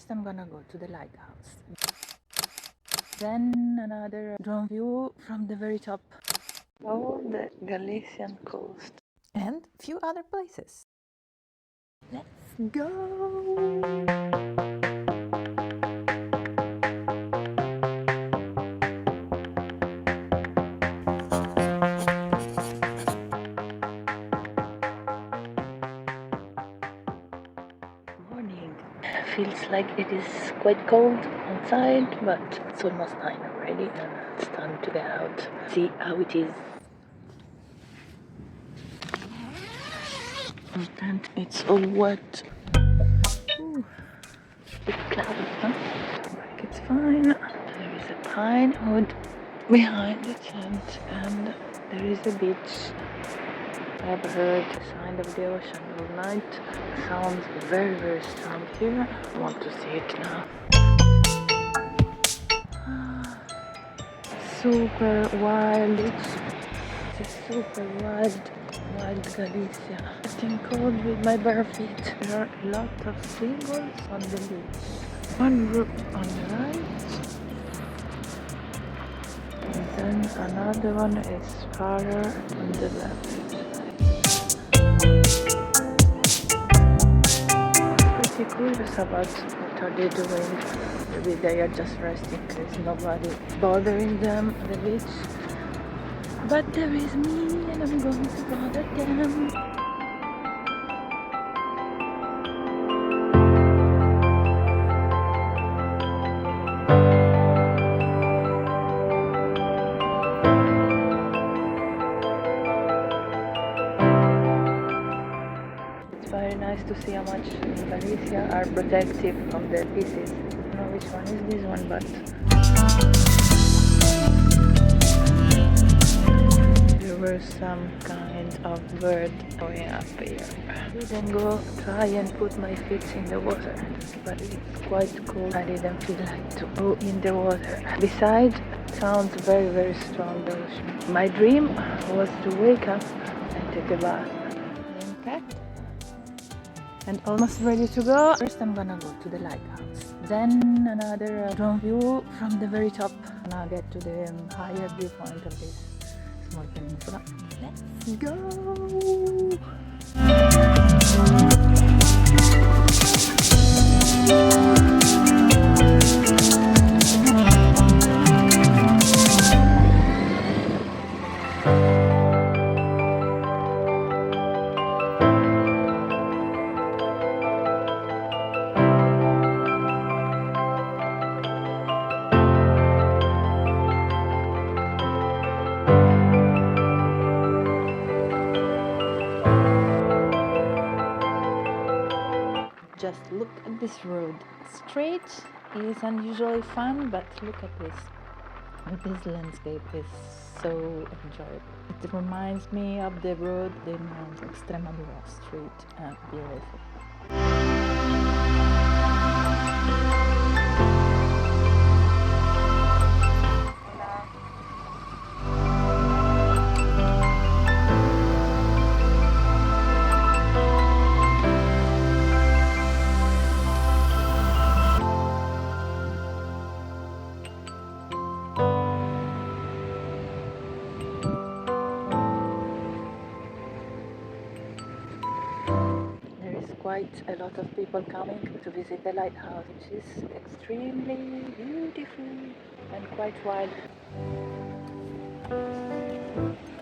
First I'm gonna go to the lighthouse. Then another drone view from the very top. Oh, the Galician coast. And few other places. Let's go! Feels like it is quite cold outside, but it's almost 9 already and it's time to get out, see how it is. And it's all wet. Ooh, bit cloudy, huh? Like it's fine. There is a pine wood behind the tent and there is a beach. I've heard the sound of the ocean all night. Sounds very, very strong here. I want to see it now. Super wild. It's a super wild Galicia. Getting cold with my bare feet. There are a lot of singles on the beach. One group on the right. And then another one is FARO on the left. Pretty curious about what are they doing. Maybe they are just resting. There's nobody bothering them on the beach. But there is me and I'm going to bother them. Very nice to see how much Galicia are protective of their pieces. I don't know which one is this one, but there was some kind of bird going up here. I didn't go try and put my feet in the water, but it's quite cold. I didn't feel like to go in the water. Besides, it sounds very, very strong, the ocean. My dream was to wake up and take a bath. Impact. And almost ready to go. First I'm gonna go to the lighthouse. Then another drone view from the very top. And I'll get to the higher viewpoint of this small peninsula. Let's go! Just look at this road. Straight is unusually fun, but look at this. This landscape is so enjoyable. It reminds me of the road in Extremadura Street. Beautiful. Quite a lot of people coming to visit the lighthouse, which is extremely beautiful and quite wild.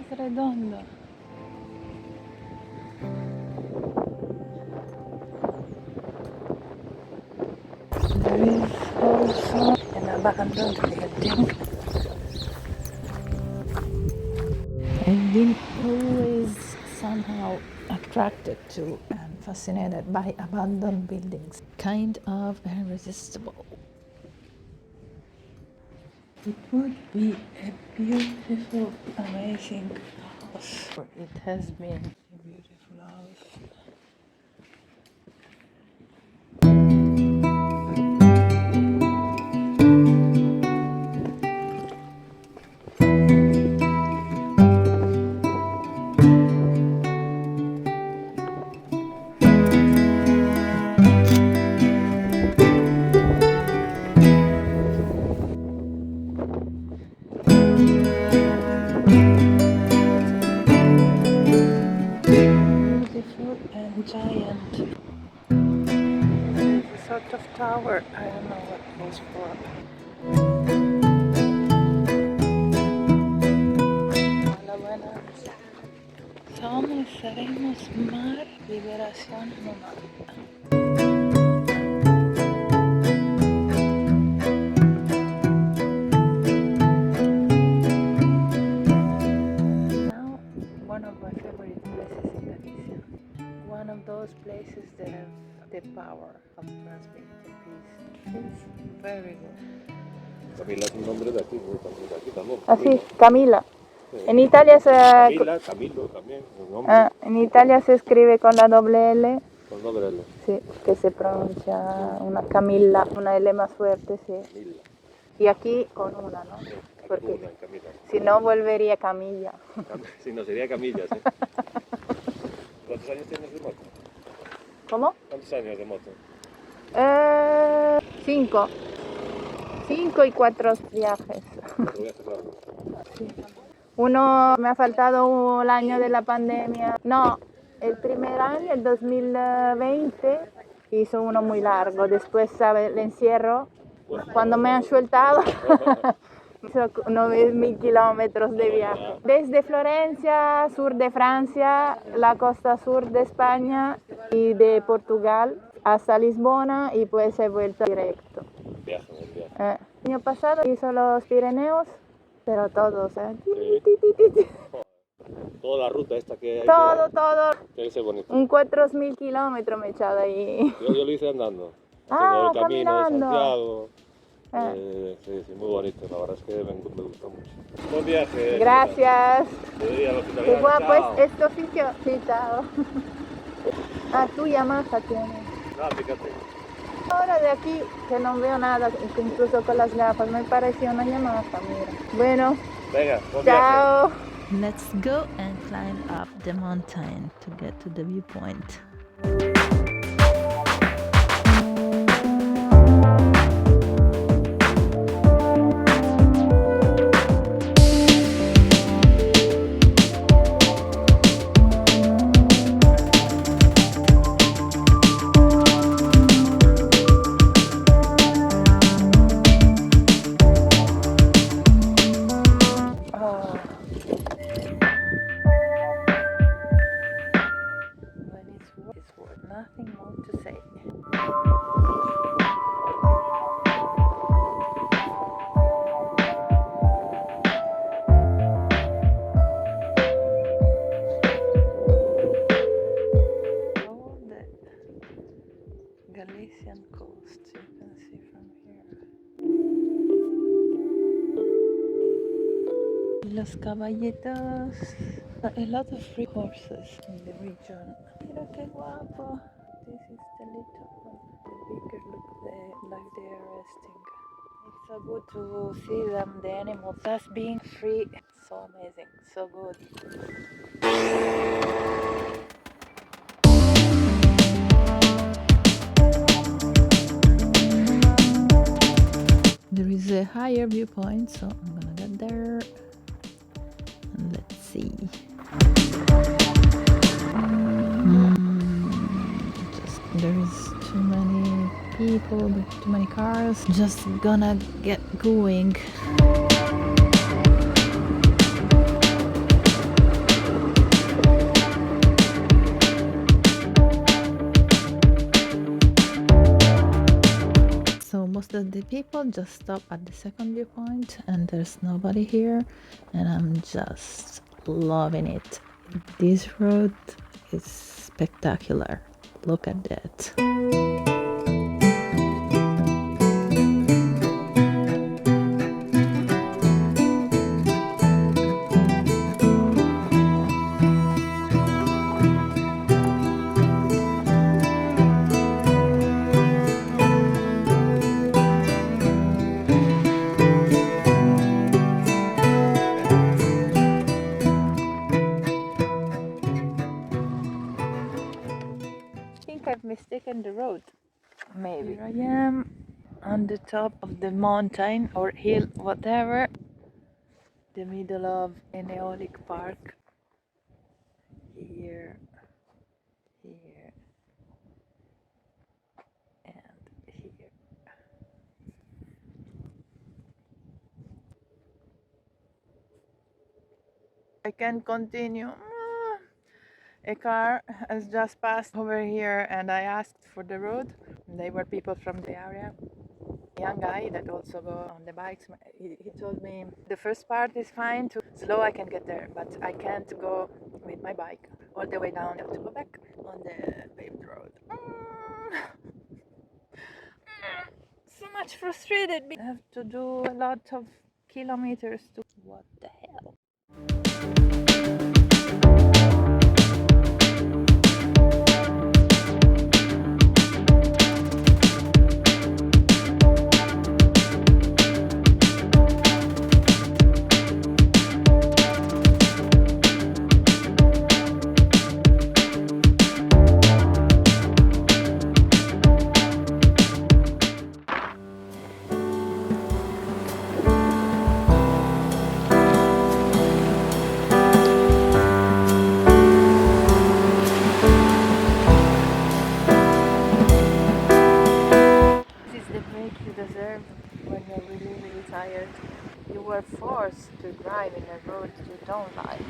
It's redondo. There is also an abandoned building. I've been always somehow attracted to and fascinated by abandoned buildings, kind of irresistible. It would be a beautiful, amazing house. It has been a beautiful house. lot of tower. I don't know what it was for. Hola, buenas. Somos seremos mar, liberación humana. One of my favorite places in Galicia. One of those places that have the power of transmitting peace. It's very good. Camila es un nombre de aquí, también. Ah, sí, Camila. Sí. En Italia se... Camila, Camilo también, un nombre. En Italia se escribe con la doble L. Con doble L. Sí, que se pronuncia una Camilla, una L más fuerte, sí. Camila. Y aquí con una, ¿no? Sí, Porque una, Camila. si no volvería Camilla. Si no, sería Camilla, sí. ¿Cuántos años tienes de moto? ¿Cómo? ¿Cuántos años de moto? 5. 5 y 4 viajes. 4 viajes largos. Sí. Uno me ha faltado el año de la pandemia. No, el primer año, el 2020, hizo uno muy largo. Después, ¿sabes? El encierro, cuando me han sueltado, hizo 9.000 kilómetros de viaje. Desde Florencia, sur de Francia, la costa sur de España y de Portugal hasta Lisbona y pues he vuelto directo. Viaje. El año pasado hizo los Pirineos, pero todos, Sí. Toda la ruta esta que hay. Todo. Tiene que ser bonito. Un 4.000 kilómetros me he echado ahí. Yo lo hice andando. Ah, el camino caminando. de Santiago. Sí, muy bonito. La verdad es que me gustó mucho. Buen viaje. Gracias. Qué guapo Chao. es este oficio. Sí, chao. Ah, tú Yamaha tienes. No, fíjate. Ahora de aquí, que no veo nada, incluso con las gafas, me pareció una Yamaha, mira. Bueno, Venga, buen chao. viaje. Let's go and climb up the mountain to get to the viewpoint. It's worth nothing more to say. All the Galician coast you can see from here. Los caballitos. A lot of free horses in the region. Mira qué guapo. This is the little one. The bigger look like they are resting. It's so good to see them, the animals, just being free. So amazing, so good. There is a higher viewpoint, so I'm gonna get there. And let's see. There is too many people, too many cars. Just gonna get going. So most of the people just stop at the second viewpoint and there's nobody here, and I'm just loving it. This road is spectacular. Look at that. I've mistaken the road. Maybe. Here I am on the top of the mountain or hill, whatever. The middle of an aeolic park. Here, here, and here. I can continue. A car has just passed over here and I asked for the road. They were people from the area. A young guy that also go on the bikes. He told me the first part is fine, too slow I can get there, but I can't go with my bike all the way down. I have to go back on the paved road. So much frustrated. I have to do a lot of kilometers to... What the hell? When you're really tired, you were forced to drive in a road you don't like.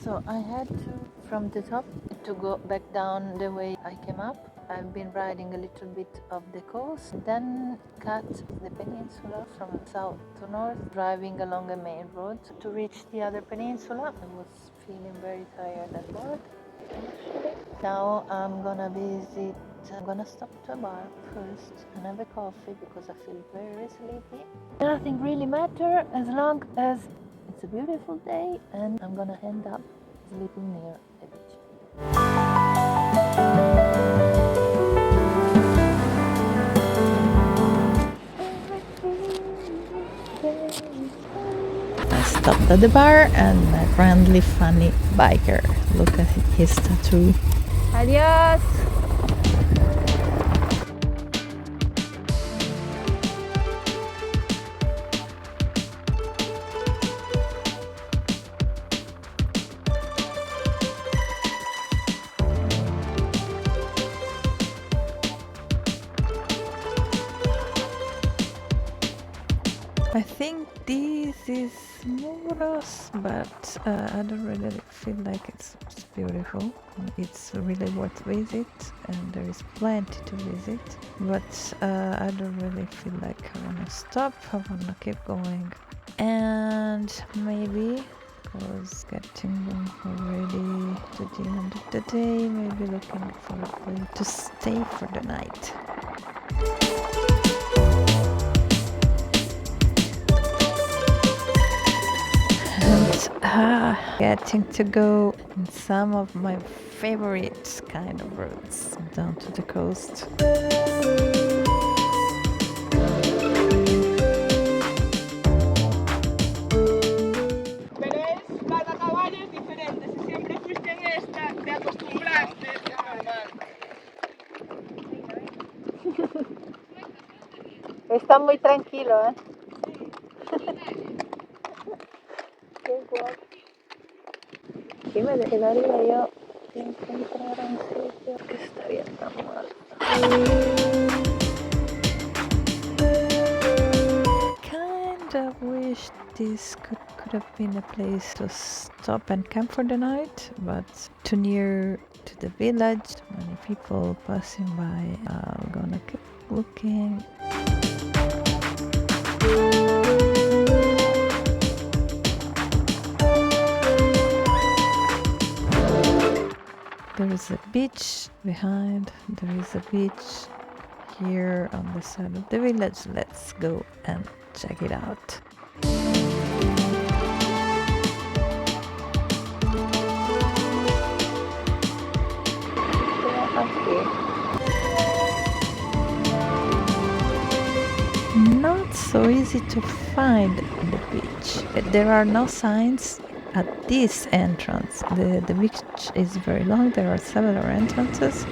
So I had to, from the top, to go back down the way I came up. I've been riding a little bit of the coast, then cut the peninsula from south to north, driving along a main road to reach the other peninsula. I was feeling very tired and bored. Now I'm gonna stop to a bar first and have a coffee because I feel very sleepy. Nothing really matters as long as it's a beautiful day and I'm gonna end up sleeping near a beach. I stopped at the bar and a friendly, funny biker. Look at his tattoo. Adios! I think this is Horreos, but I don't really feel like it's beautiful. It's really worth visit and there is plenty to visit, but I don't really feel like I want to stop. I want to keep going, and maybe because getting already to the end of the day, maybe looking for a place to stay for the night. Getting to go in some of my favorite kind of roads down to the coast. Está muy tranquilo, ¿eh? Qué guapo. Aquí me quedaría yo encontrar un sitio que estaría tan mal. Kind of wish this could have been a place to stop and camp for the night, but too near to the village, many people passing by. I'm gonna keep looking. There is a beach behind, there is a beach here on the side of the village. Let's go and check it out. Not so easy to find the beach. There are no signs at this entrance. The beach is very long, there are several entrances,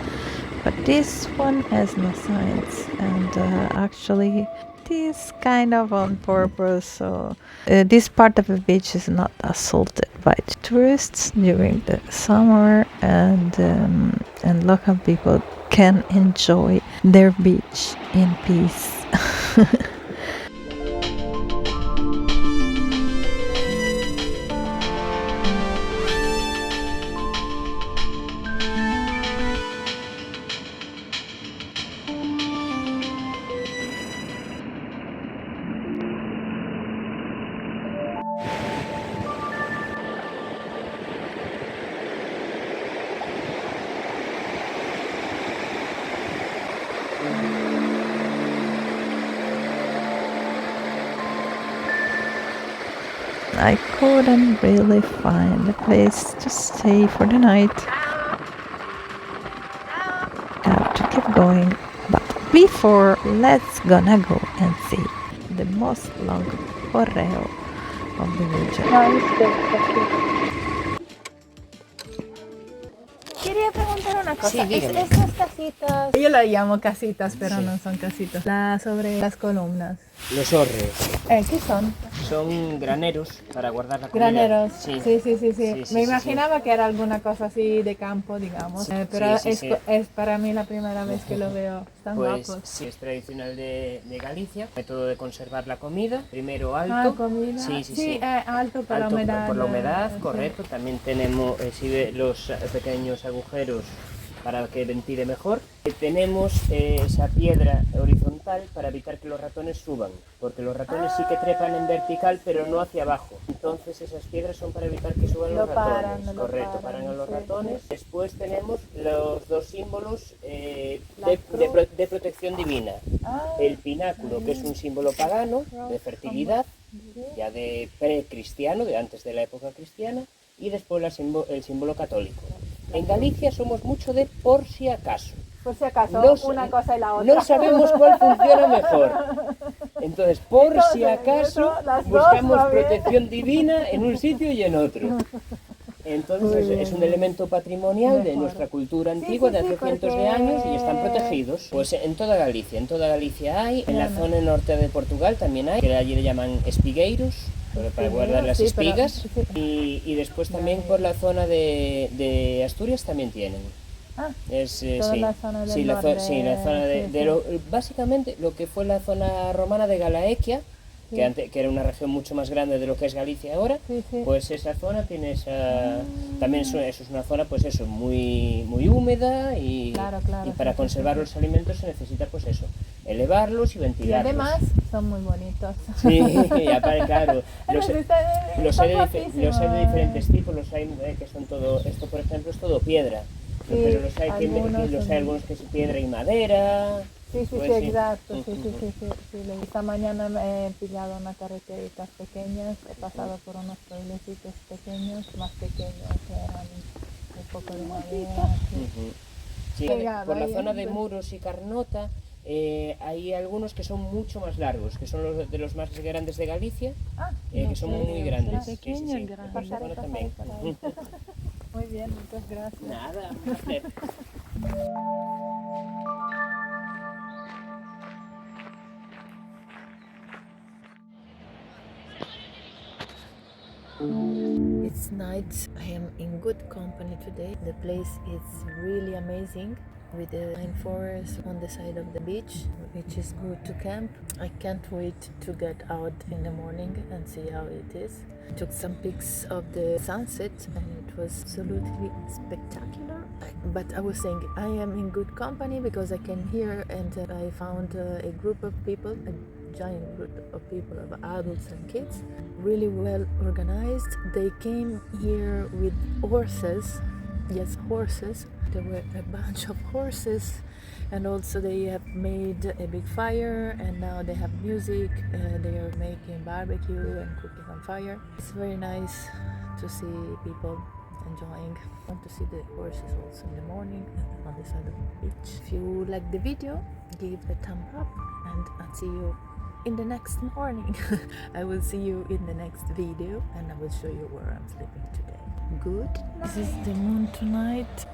but this one has no signs, and actually this kind of on purpose, so this part of the beach is not assaulted by tourists during the summer, and local people can enjoy their beach in peace. I couldn't really find a place to stay for the night. Have to keep going, but before, let's gonna go and see the most long horreo of the region. Quería preguntar una cosa. Sí, dígame. Esas casitas, yo las llamo casitas, pero no son casitas. Sobre las columnas. Los horreos ¿Qué son? son graneros para guardar la comida. Graneros. Sí. Sí. Sí, Me sí, imaginaba que era alguna cosa así de campo, digamos. Sí, Pero sí. es para mí la primera vez que lo veo. Están Pues guapos. sí, es tradicional de Galicia. Método de conservar la comida. Primero alto. Comida. Sí. Alto por la Alto humedad. por la humedad, sí. correcto. También tenemos los pequeños agujeros para que ventile mejor. Tenemos esa piedra horizontal para evitar que los ratones suban, porque los ratones sí que trepan en vertical, pero no hacia abajo. Entonces esas piedras son para evitar que suban los ratones. Correcto, paran a los ratones. Después tenemos los dos símbolos de protección divina. El pináculo, que es un símbolo pagano de fertilidad, ya de precristiano, de antes de la época cristiana, y después el símbolo católico. En Galicia somos mucho de por si acaso. Por si acaso, una cosa y la otra. No sabemos cuál funciona mejor. Entonces, por si acaso, buscamos protección divina en un sitio y en otro. Entonces, es un elemento patrimonial de nuestra cultura antigua de hace cientos de años y están protegidos. Pues en toda Galicia hay, en la zona norte de Portugal también hay, que allí le llaman espigueiros, para guardar las espigas, y después también por la zona de Asturias también tienen. La zona del norte. Básicamente lo que fue la zona romana de Galaequia, que era una región mucho más grande de lo que es Galicia ahora, pues esa zona tiene también eso es una zona pues eso, muy húmeda y para conservar los alimentos se necesita pues eso, elevarlos y ventilarlos. Y además son muy bonitos. Sí, claro. Los hay de diferentes tipos, los hay que son todo, esto por ejemplo es todo piedra, pero los hay algunos que es piedra y madera. Exacto. Esta mañana me he pillado unas carreteritas pequeñas, he pasado por unos pueblecitos pequeños, más pequeños, que eran un poco de madera. Sí, por la zona de Muros y Carnota hay algunos que son mucho más largos, que son los de los más grandes de Galicia, que son muy grandes. Pequeños, Por esa zona también. Muy bien, muchas gracias. Nada, It's night. I am in good company today. The place is really amazing with the pine forest on the side of the beach, which is good to camp. I can't wait to get out in the morning and see how it is. I took some pics of the sunset and it was absolutely spectacular. But I was saying I am in good company because I came here and I found a group of people, a giant group of people, of adults and kids, really well organized. They came here with horses. Yes, horses. There were a bunch of horses, and also they have made a big fire, and now they have music. They are making barbecue and cooking on fire. It's very nice to see people enjoying. I want to see the horses also in the morning on the side of the beach. If you like the video, give a thumb up, and I'll see you in the next morning. I will see you in the next video, and I will show you where I'm sleeping today. Good. This is the moon tonight.